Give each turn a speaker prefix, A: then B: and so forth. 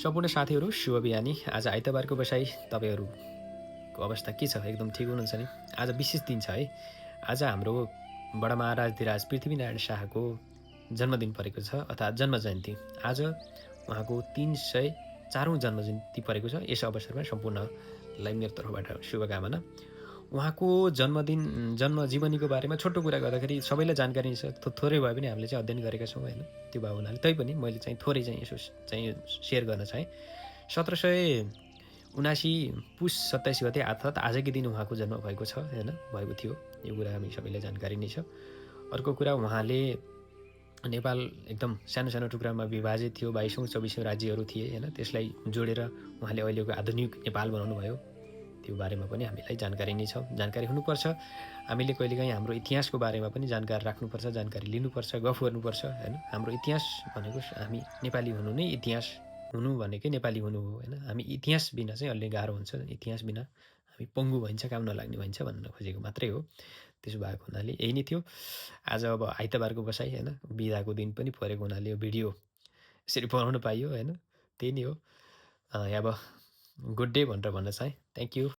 A: सम्पूर्ण साथीहरू शुभ बिहानी। आज आइतबारको बसाई तपाईँहरूको अवस्था के छ? एकदम ठिक हुनुहुन्छ नि? आज विशेष दिन छ है। आज हाम्रो बडा महाराजधिराज पृथ्वीनारायण शाहको जन्मदिन परेको छ अर्थात् जन्म जयन्ती। आज उहाँको 304औं जन्म जयन्ती परेको छ। यस अवसरमा सम्पूर्णलाई मेरो तर्फबाट शुभकामना। उहाँको जन्म जीवनीको बारेमा छोटो कुरा गर्दाखेरि सबैलाई जानकारी छ। थोरै भए पनि हामीले चाहिँ अध्ययन गरेका छौँ होइन? त्यो भएको हुनाले तैपनि मैले चाहिँ थोरै चाहिँ यसो चाहिँ सेयर गर्न चाहेँ। 1779 पुस 27 गते अर्थात् आजकै दिन उहाँको जन्म भएको छ होइन? भएको थियो। यो कुरा हामी सबैलाई जानकारी नै छ। अर्को कुरा उहाँले नेपाल एकदम सानो सानो टुक्रामा विभाजित थियो। 22औं 24औं राज्यहरू थिए होइन? त्यसलाई जोडेर उहाँले अहिलेको आधुनिक नेपाल बनाउनु भयो। त्यो बारेमा पनि हामीलाई जानकारी नै छ। जानकारी हुनुपर्छ। हामीले कहिलेकाहीँ हाम्रो इतिहासको बारेमा पनि जानकारी राख्नुपर्छ, जानकारी लिनुपर्छ, गफ गर्नुपर्छ होइन? हाम्रो इतिहास भनेको हामी नेपाली हुनु नै इतिहास हुनु भनेकै नेपाली हुनु हो होइन? हामी इतिहास बिना चाहिँ अलि गाह्रो हुन्छ। इतिहास बिना हामी पङ्गु भइन्छ, काम नलाग्ने भइन्छ भन्न खोजेको मात्रै हो। त्यसो भएको हुनाले यही नै थियो। आज अब आइतबारको बसाइ होइन? बिदाको दिन पनि परेको हुनाले यो भिडियो यसरी बनाउन पाइयो होइन? त्यही नै हो। अब गुड डे भनेर भन्न चाहेँ। Thank you.